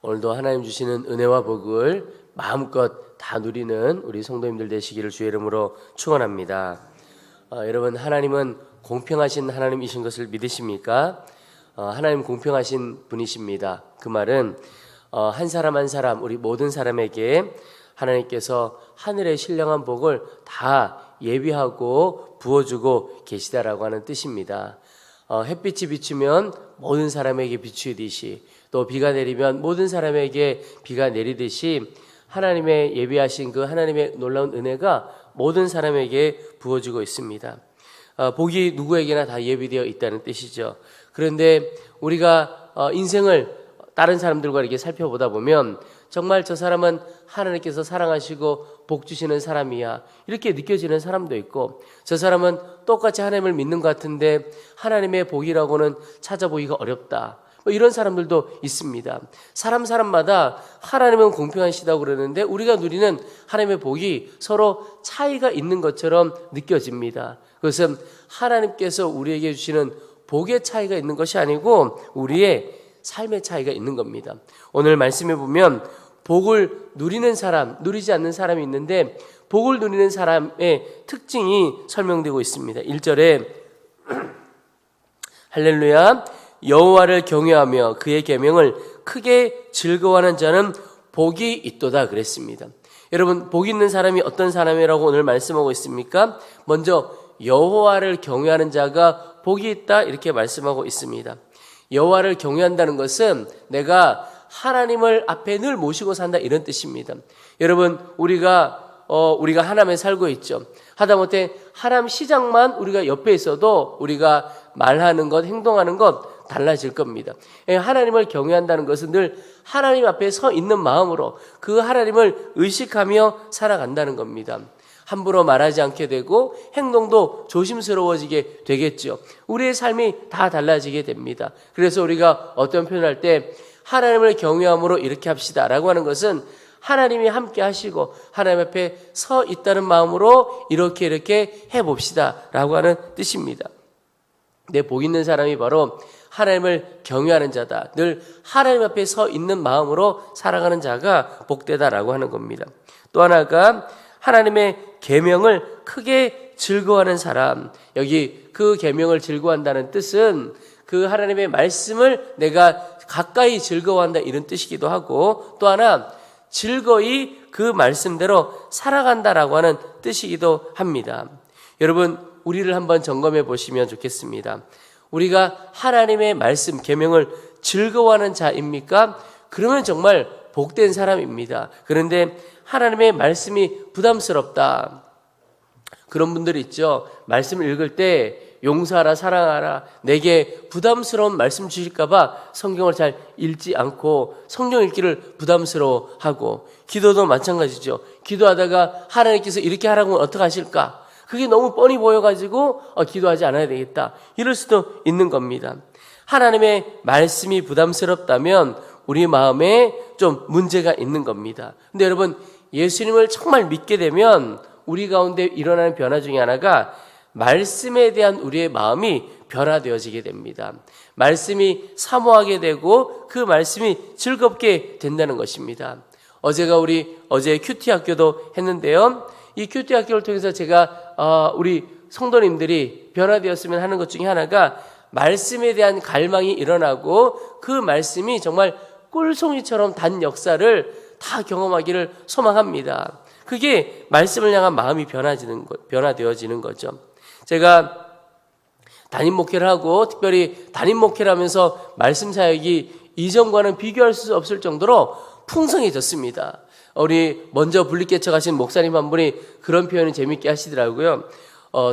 오늘도 하나님 주시는 은혜와 복을 마음껏 다 누리는 우리 성도님들 되시기를 주의 이름으로 축원합니다. 여러분, 하나님은 공평하신 하나님이신 것을 믿으십니까? 하나님 공평하신 분이십니다. 그 말은 한 사람 한 사람, 우리 모든 사람에게 하나님께서 하늘의 신령한 복을 다 예비하고 부어주고 계시다라고 하는 뜻입니다. 햇빛이 비추면 모든 사람에게 비추듯이, 또 비가 내리면 모든 사람에게 비가 내리듯이 하나님의 예비하신 그 하나님의 놀라운 은혜가 모든 사람에게 부어지고 있습니다. 복이 누구에게나 다 예비되어 있다는 뜻이죠. 그런데 우리가 인생을 다른 사람들과 이렇게 살펴보다 보면 정말 저 사람은 하나님께서 사랑하시고 복 주시는 사람이야, 이렇게 느껴지는 사람도 있고, 저 사람은 똑같이 하나님을 믿는 것 같은데 하나님의 복이라고는 찾아보기가 어렵다, 이런 사람들도 있습니다. 사람마다 하나님은 공평하시다고 그러는데 우리가 누리는 하나님의 복이 서로 차이가 있는 것처럼 느껴집니다. 그것은 하나님께서 우리에게 주시는 복의 차이가 있는 것이 아니고 우리의 삶의 차이가 있는 겁니다. 오늘 말씀해 보면 복을 누리는 사람, 누리지 않는 사람이 있는데 복을 누리는 사람의 특징이 설명되고 있습니다. 1절에 할렐루야, 여호와를 경외하며 그의 계명을 크게 즐거워하는 자는 복이 있도다 그랬습니다. 여러분, 복 있는 사람이 어떤 사람이라고 오늘 말씀하고 있습니까? 먼저 여호와를 경외하는 자가 복이 있다, 이렇게 말씀하고 있습니다. 여호와를 경외한다는 것은 내가 하나님을 앞에 늘 모시고 산다, 이런 뜻입니다. 여러분, 우리가 하나님에 살고 있죠. 하다못해 하나님 시장만 우리가 옆에 있어도 우리가 말하는 것, 행동하는 것 달라질 겁니다. 하나님을 경외한다는 것은 늘 하나님 앞에 서 있는 마음으로 그 하나님을 의식하며 살아간다는 겁니다. 함부로 말하지 않게 되고 행동도 조심스러워지게 되겠죠. 우리의 삶이 다 달라지게 됩니다. 그래서 우리가 어떤 표현을 할 때 하나님을 경외함으로 이렇게 합시다라고 하는 것은 하나님이 함께 하시고 하나님 앞에 서 있다는 마음으로 이렇게 해봅시다라고 하는 뜻입니다. 내 복 있는 사람이 바로 하나님을 경외하는 자다. 늘 하나님 앞에 서 있는 마음으로 살아가는 자가 복되다라고 하는 겁니다. 또 하나가 하나님의 계명을 크게 즐거워하는 사람. 여기 그 계명을 즐거워한다는 뜻은 그 하나님의 말씀을 내가 가까이 즐거워한다, 이런 뜻이기도 하고, 또 하나 즐거이 그 말씀대로 살아간다라고 하는 뜻이기도 합니다. 여러분, 우리를 한번 점검해 보시면 좋겠습니다. 우리가 하나님의 말씀, 계명을 즐거워하는 자입니까? 그러면 정말 복된 사람입니다. 그런데 하나님의 말씀이 부담스럽다, 그런 분들이 있죠. 말씀을 읽을 때 용서하라, 사랑하라, 내게 부담스러운 말씀 주실까 봐 성경을 잘 읽지 않고 성경 읽기를 부담스러워하고, 기도도 마찬가지죠. 기도하다가 하나님께서 이렇게 하라고 하면 어떻게 하실까? 그게 너무 뻔히 보여가지고 기도하지 않아야 되겠다, 이럴 수도 있는 겁니다. 하나님의 말씀이 부담스럽다면 우리 마음에 좀 문제가 있는 겁니다. 근데 여러분, 예수님을 정말 믿게 되면 우리 가운데 일어나는 변화 중에 하나가 말씀에 대한 우리의 마음이 변화되어지게 됩니다. 말씀이 사모하게 되고 그 말씀이 즐겁게 된다는 것입니다. 우리 어제 큐티 학교도 했는데요. 이 큐티 학교를 통해서 제가 우리 성도님들이 변화되었으면 하는 것 중에 하나가 말씀에 대한 갈망이 일어나고 그 말씀이 정말 꿀송이처럼 단 역사를 다 경험하기를 소망합니다. 그게 말씀을 향한 마음이 변화되어지는 거죠. 제가 담임 목회를 하고, 특별히 담임 목회를 하면서 말씀 사역이 이전과는 비교할 수 없을 정도로 풍성해졌습니다. 우리 먼저 분리개척 하신 목사님 한 분이 그런 표현을 재밌게 하시더라고요.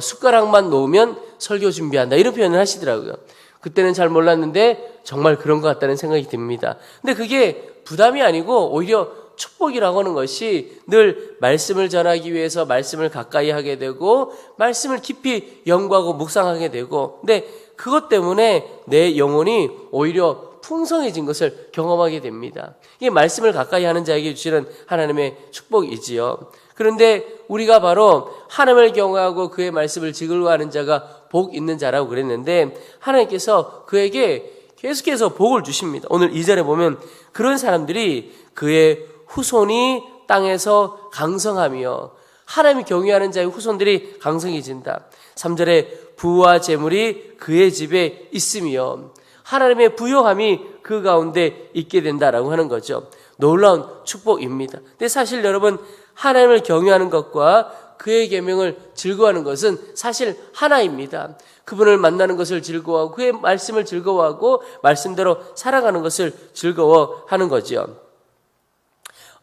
숟가락만 놓으면 설교 준비한다, 이런 표현을 하시더라고요. 그때는 잘 몰랐는데 정말 그런 것 같다는 생각이 듭니다. 근데 그게 부담이 아니고 오히려 축복이라고 하는 것이, 늘 말씀을 전하기 위해서 말씀을 가까이 하게 되고 말씀을 깊이 연구하고 묵상하게 되고, 근데 그것 때문에 내 영혼이 오히려 풍성해진 것을 경험하게 됩니다. 이게 말씀을 가까이 하는 자에게 주시는 하나님의 축복이지요. 그런데 우리가 바로 하나님을 경외하고 그의 말씀을 즐거워하는 자가 복 있는 자라고 그랬는데, 하나님께서 그에게 계속해서 복을 주십니다. 오늘 2절에 보면 그런 사람들이 그의 후손이 땅에서 강성하며 하나님이 경외하는 자의 후손들이 강성해진다. 3절에 부와 재물이 그의 집에 있으며 하나님의 부요함이 그 가운데 있게 된다라고 하는 거죠. 놀라운 축복입니다. 근데 사실 여러분, 하나님을 경외하는 것과 그의 계명을 즐거워하는 것은 사실 하나입니다. 그분을 만나는 것을 즐거워하고 그의 말씀을 즐거워하고 말씀대로 살아가는 것을 즐거워하는 거죠.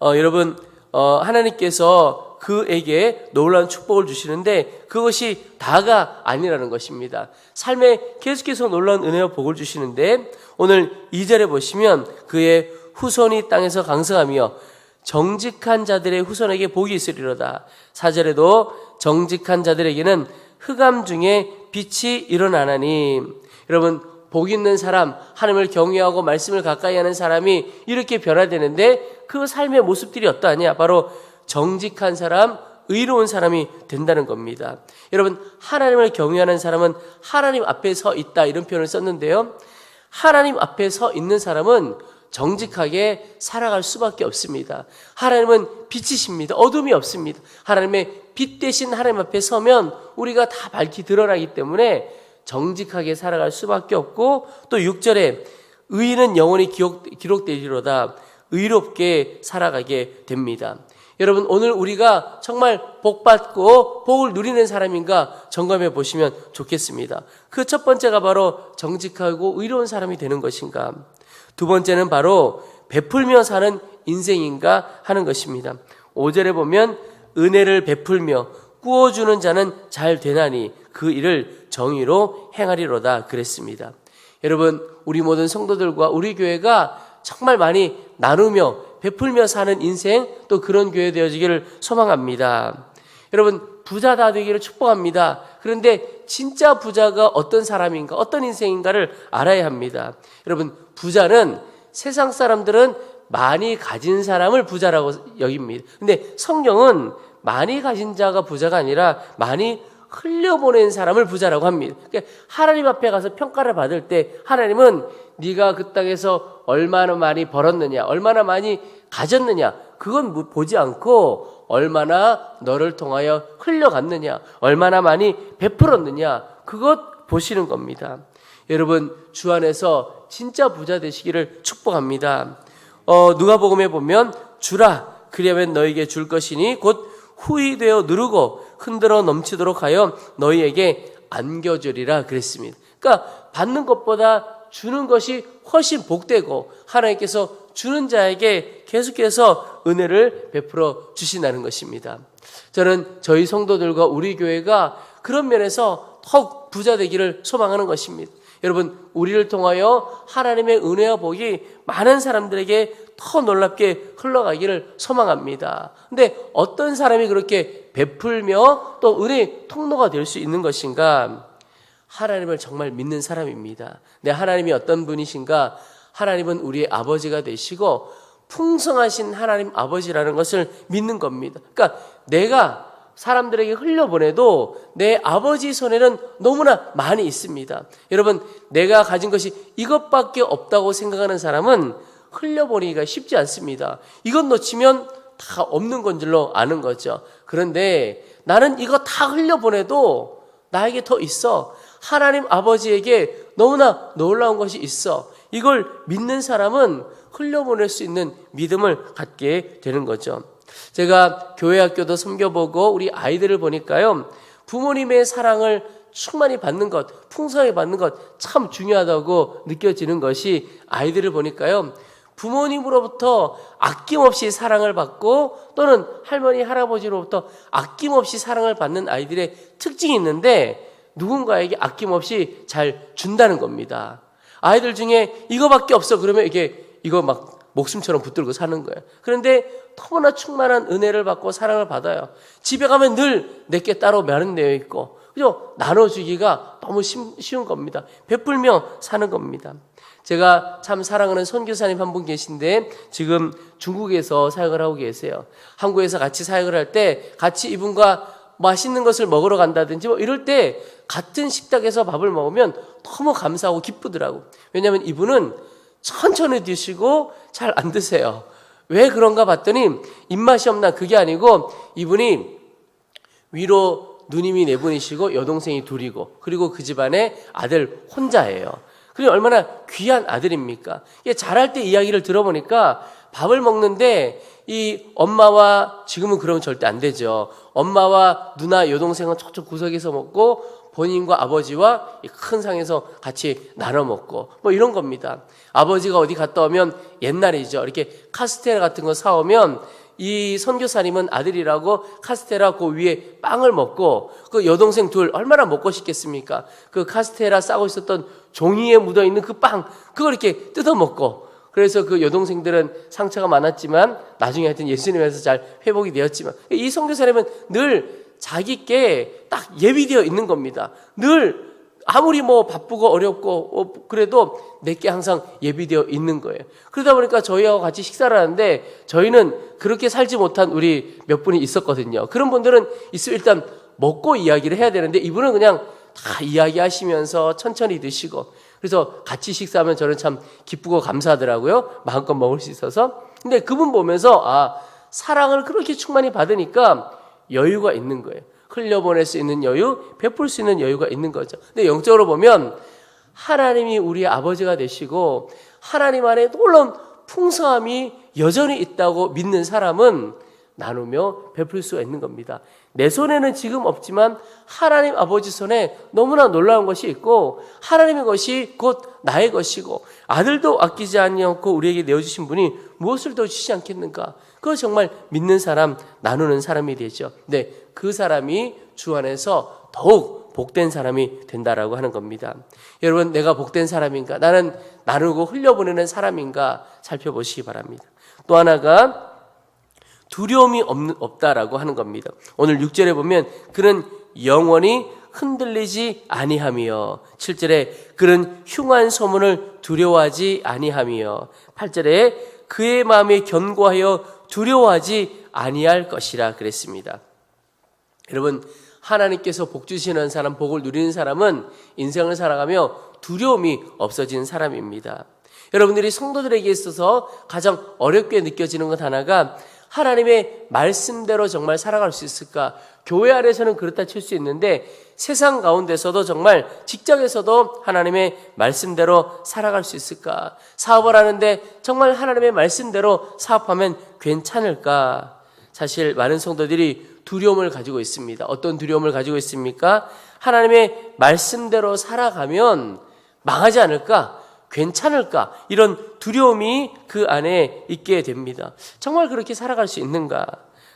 여러분, 하나님께서 그에게 놀라운 축복을 주시는데 그것이 다가 아니라는 것입니다. 삶에 계속해서 놀라운 은혜와 복을 주시는데 오늘 2절에 보시면 그의 후손이 땅에서 강성하며 정직한 자들의 후손에게 복이 있으리로다. 4절에도 정직한 자들에게는 흑암 중에 빛이 일어나나니. 여러분, 복 있는 사람, 하나님을 경외하고 말씀을 가까이 하는 사람이 이렇게 변화되는데 그 삶의 모습들이 어떠하냐? 바로 정직한 사람, 의로운 사람이 된다는 겁니다. 여러분, 하나님을 경외하는 사람은 하나님 앞에 서 있다, 이런 표현을 썼는데요. 하나님 앞에 서 있는 사람은 정직하게 살아갈 수밖에 없습니다. 하나님은 빛이십니다. 어둠이 없습니다. 하나님의 빛 대신 하나님 앞에 서면 우리가 다 밝히 드러나기 때문에 정직하게 살아갈 수밖에 없고, 또 6절에 의인은 영원히 기록되리로다. 의롭게 살아가게 됩니다. 여러분, 오늘 우리가 정말 복받고 복을 누리는 사람인가 점검해 보시면 좋겠습니다. 그 첫 번째가 바로 정직하고 의로운 사람이 되는 것인가. 두 번째는 바로 베풀며 사는 인생인가 하는 것입니다. 5절에 보면 은혜를 베풀며 꾸어주는 자는 잘 되나니 그 일을 정의로 행하리로다 그랬습니다. 여러분, 우리 모든 성도들과 우리 교회가 정말 많이 나누며 베풀며 사는 인생, 또 그런 교회 되어지기를 소망합니다. 여러분, 부자 다 되기를 축복합니다. 그런데 진짜 부자가 어떤 사람인가, 어떤 인생인가를 알아야 합니다. 여러분, 부자는 세상 사람들은 많이 가진 사람을 부자라고 여깁니다. 근데 성경은 많이 가진 자가 부자가 아니라 많이 흘려보낸 사람을 부자라고 합니다. 그러니까 하나님 앞에 가서 평가를 받을 때 하나님은 네가 그 땅에서 얼마나 많이 벌었느냐, 얼마나 많이 가졌느냐, 그건 보지 않고 얼마나 너를 통하여 흘려갔느냐, 얼마나 많이 베풀었느냐, 그것 보시는 겁니다. 여러분, 주 안에서 진짜 부자 되시기를 축복합니다. 누가복음에 보면 주라 그리하면 너에게 줄 것이니 곧 후히 되어 누르고 흔들어 넘치도록 하여 너희에게 안겨주리라 그랬습니다. 그러니까 받는 것보다 주는 것이 훨씬 복되고 하나님께서 주는 자에게 계속해서 은혜를 베풀어 주신다는 것입니다. 저는 저희 성도들과 우리 교회가 그런 면에서 더욱 부자 되기를 소망하는 것입니다. 여러분, 우리를 통하여 하나님의 은혜와 복이 많은 사람들에게 더 놀랍게 흘러가기를 소망합니다. 근데 어떤 사람이 그렇게 베풀며 또 은혜의 통로가 될 수 있는 것인가? 하나님을 정말 믿는 사람입니다. 네, 하나님이 어떤 분이신가? 하나님은 우리의 아버지가 되시고 풍성하신 하나님 아버지라는 것을 믿는 겁니다. 그러니까 내가 사람들에게 흘려보내도 내 아버지 손에는 너무나 많이 있습니다. 여러분, 내가 가진 것이 이것밖에 없다고 생각하는 사람은 흘려보내기가 쉽지 않습니다. 이것 놓치면 다 없는 건 줄로 아는 거죠. 그런데 나는 이거 다 흘려보내도 나에게 더 있어. 하나님 아버지에게 너무나 놀라운 것이 있어. 이걸 믿는 사람은 흘려보낼 수 있는 믿음을 갖게 되는 거죠. 제가 교회 학교도 섬겨보고 우리 아이들을 보니까요, 부모님의 사랑을 충만히 받는 것, 풍성하게 받는 것 참 중요하다고 느껴지는 것이, 아이들을 보니까요, 부모님으로부터 아낌없이 사랑을 받고 또는 할머니, 할아버지로부터 아낌없이 사랑을 받는 아이들의 특징이 있는데 누군가에게 아낌없이 잘 준다는 겁니다. 아이들 중에 이거밖에 없어 그러면 이거 막 목숨처럼 붙들고 사는 거예요. 그런데 너무나 충만한 은혜를 받고 사랑을 받아요. 집에 가면 늘 내게 따로 마련되어 있고, 그죠? 나눠주기가 너무 쉬운 겁니다. 베풀며 사는 겁니다. 제가 참 사랑하는 선교사님 한 분 계신데 지금 중국에서 사역을 하고 계세요. 한국에서 같이 사역을 할 때 같이 이분과 맛있는 것을 먹으러 간다든지 뭐 이럴 때 같은 식탁에서 밥을 먹으면 너무 감사하고 기쁘더라고. 왜냐하면 이분은 천천히 드시고 잘 안 드세요. 왜 그런가 봤더니 입맛이 없나 그게 아니고 이분이 위로 누님이 네 분이시고 여동생이 둘이고 그리고 그 집안에 아들 혼자예요. 그리고 얼마나 귀한 아들입니까? 자랄 때 이야기를 들어보니까 밥을 먹는데 이 엄마와 지금은 그러면 절대 안 되죠. 엄마와 누나 여동생은 저쪽 구석에서 먹고 본인과 아버지와 큰 상에서 같이 나눠 먹고 뭐 이런 겁니다. 아버지가 어디 갔다 오면 옛날이죠. 이렇게 카스테라 같은 거 사오면 이 선교사님은 아들이라고 카스테라 그 위에 빵을 먹고 그 여동생 둘 얼마나 먹고 싶겠습니까? 그 카스테라 싸고 있었던 종이에 묻어있는 그 빵 그걸 이렇게 뜯어 먹고 그래서 그 여동생들은 상처가 많았지만 나중에 하여튼 예수님에서 잘 회복이 되었지만 이 선교사님은 늘 자기께 딱 예비되어 있는 겁니다. 늘 아무리 뭐 바쁘고 어렵고 그래도 내게 항상 예비되어 있는 거예요. 그러다 보니까 저희하고 같이 식사를 하는데 저희는 그렇게 살지 못한 우리 몇 분이 있었거든요. 그런 분들은 있으면 일단 먹고 이야기를 해야 되는데 이분은 그냥 다 이야기하시면서 천천히 드시고 그래서 같이 식사하면 저는 참 기쁘고 감사하더라고요. 마음껏 먹을 수 있어서. 근데 그분 보면서 사랑을 그렇게 충만히 받으니까 여유가 있는 거예요. 흘려보낼 수 있는 여유, 베풀 수 있는 여유가 있는 거죠. 근데 영적으로 보면 하나님이 우리의 아버지가 되시고 하나님 안에 놀라운 풍성함이 여전히 있다고 믿는 사람은 나누며 베풀 수가 있는 겁니다. 내 손에는 지금 없지만 하나님 아버지 손에 너무나 놀라운 것이 있고 하나님의 것이 곧 나의 것이고 아들도 아끼지 않고 우리에게 내어주신 분이 무엇을 더 주시지 않겠는가? 그거 정말 믿는 사람, 나누는 사람이 되죠. 근데 그 사람이 주 안에서 더욱 복된 사람이 된다라고 하는 겁니다. 여러분, 내가 복된 사람인가? 나는 나누고 흘려보내는 사람인가? 살펴보시기 바랍니다. 또 하나가 두려움이 없다라고 하는 겁니다. 오늘 6절에 보면 그는 영원히 흔들리지 아니하며 7절에 그는 흉한 소문을 두려워하지 아니하며 8절에 그의 마음이 견고하여 두려워하지 아니할 것이라 그랬습니다. 여러분, 하나님께서 복 주시는 사람, 복을 누리는 사람은 인생을 살아가며 두려움이 없어진 사람입니다. 여러분들이 성도들에게 있어서 가장 어렵게 느껴지는 것 하나가 하나님의 말씀대로 정말 살아갈 수 있을까? 교회 안에서는 그렇다 칠 수 있는데 세상 가운데서도 정말 직장에서도 하나님의 말씀대로 살아갈 수 있을까? 사업을 하는데 정말 하나님의 말씀대로 사업하면 괜찮을까? 사실 많은 성도들이 두려움을 가지고 있습니다. 어떤 두려움을 가지고 있습니까? 하나님의 말씀대로 살아가면 망하지 않을까? 괜찮을까? 이런 두려움이 그 안에 있게 됩니다. 정말 그렇게 살아갈 수 있는가?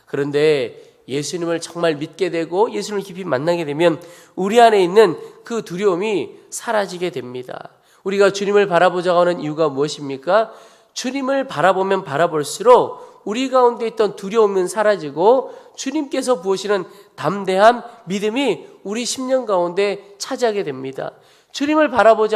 그런데 예수님을 정말 믿게 되고 예수님을 깊이 만나게 되면 우리 안에 있는 그 두려움이 사라지게 됩니다. 우리가 주님을 바라보자고 하는 이유가 무엇입니까? 주님을 바라보면 바라볼수록 우리 가운데 있던 두려움은 사라지고 주님께서 부으시는 담대한 믿음이 우리 심령 가운데 차지하게 됩니다. 주님을 바라보지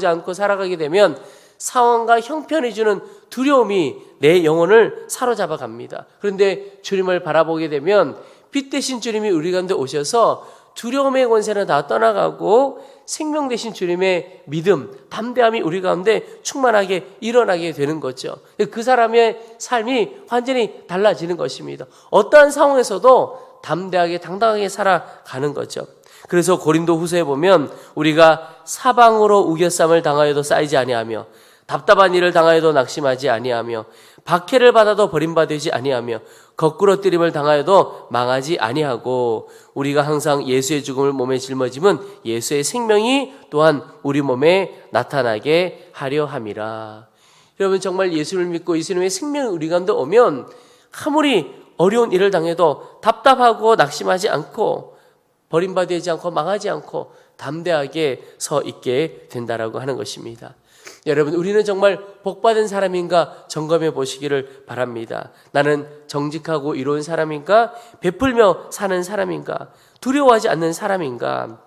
않고 살아가게 되면 상황과 형편이 주는 두려움이 내 영혼을 사로잡아 갑니다. 그런데 주님을 바라보게 되면 빛 대신 주님이 우리 가운데 오셔서 두려움의 권세는 다 떠나가고 생명 되신 주님의 믿음, 담대함이 우리 가운데 충만하게 일어나게 되는 거죠. 그 사람의 삶이 완전히 달라지는 것입니다. 어떠한 상황에서도 담대하게 당당하게 살아가는 거죠. 그래서 고린도 후서에 보면 우리가 사방으로 우겨쌈을 당하여도 쌓이지 아니하며 답답한 일을 당하여도 낙심하지 아니하며 박해를 받아도 버림받지 아니하며 거꾸로 뜨림을 당하여도 망하지 아니하고 우리가 항상 예수의 죽음을 몸에 짊어지면 예수의 생명이 또한 우리 몸에 나타나게 하려 함이라. 여러분, 정말 예수를 믿고 예수님의 생명이 우리 가운데 오면 아무리 어려운 일을 당해도 답답하고 낙심하지 않고 버림받지 않고 망하지 않고 담대하게 서 있게 된다라고 하는 것입니다. 여러분, 우리는 정말 복받은 사람인가 점검해 보시기를 바랍니다. 나는 정직하고 이로운 사람인가? 베풀며 사는 사람인가? 두려워하지 않는 사람인가?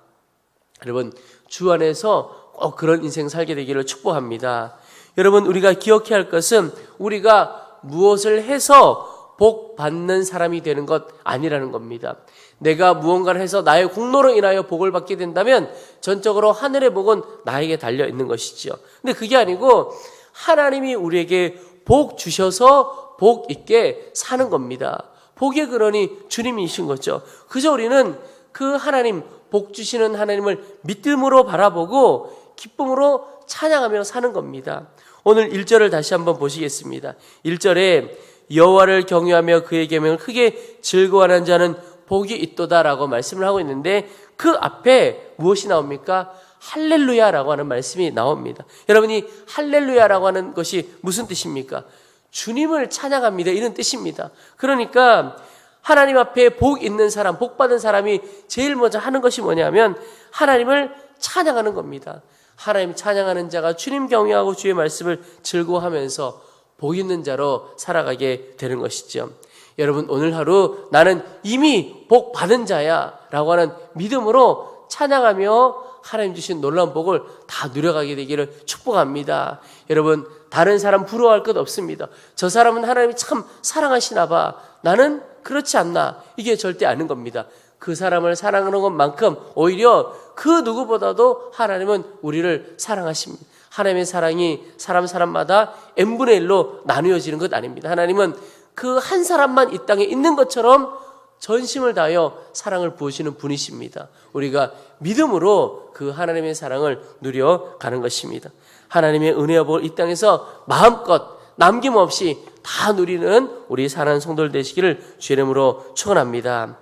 여러분, 주 안에서 꼭 그런 인생 살게 되기를 축복합니다. 여러분, 우리가 기억해야 할 것은 우리가 무엇을 해서 복 받는 사람이 되는 것 아니라는 겁니다. 내가 무언가를 해서 나의 공로로 인하여 복을 받게 된다면 전적으로 하늘의 복은 나에게 달려 있는 것이죠. 근데 그게 아니고 하나님이 우리에게 복 주셔서 복 있게 사는 겁니다. 복의 근원이 주님이신 거죠. 그저 우리는 그 하나님, 복 주시는 하나님을 믿음으로 바라보고 기쁨으로 찬양하며 사는 겁니다. 오늘 1절을 다시 한번 보시겠습니다. 1절에 여호와를 경외하며 그의 계명을 크게 즐거워하는 자는 복이 있도다라고 말씀을 하고 있는데 그 앞에 무엇이 나옵니까? 할렐루야라고 하는 말씀이 나옵니다. 여러분이 할렐루야라고 하는 것이 무슨 뜻입니까? 주님을 찬양합니다. 이런 뜻입니다. 그러니까 하나님 앞에 복 있는 사람, 복 받은 사람이 제일 먼저 하는 것이 뭐냐면 하나님을 찬양하는 겁니다. 하나님 찬양하는 자가 주님 경외하고 주의 말씀을 즐거워하면서 복 있는 자로 살아가게 되는 것이죠. 여러분 오늘 하루 나는 이미 복 받은 자야 라고 하는 믿음으로 찬양하며 하나님 주신 놀라운 복을 다 누려가게 되기를 축복합니다. 여러분 다른 사람 부러워할 것 없습니다. 저 사람은 하나님이 참 사랑하시나 봐. 나는 그렇지 않나. 이게 절대 아닌 겁니다. 그 사람을 사랑하는 것만큼 오히려 그 누구보다도 하나님은 우리를 사랑하십니다. 하나님의 사랑이 사람마다 n분의 1로 나누어지는 것 아닙니다. 하나님은 그 한 사람만 이 땅에 있는 것처럼 전심을 다하여 사랑을 부으시는 분이십니다. 우리가 믿음으로 그 하나님의 사랑을 누려가는 것입니다. 하나님의 은혜와 복을 이 땅에서 마음껏 남김없이 다 누리는 우리 사랑하는 성도들 되시기를 주의 이름으로 축원합니다.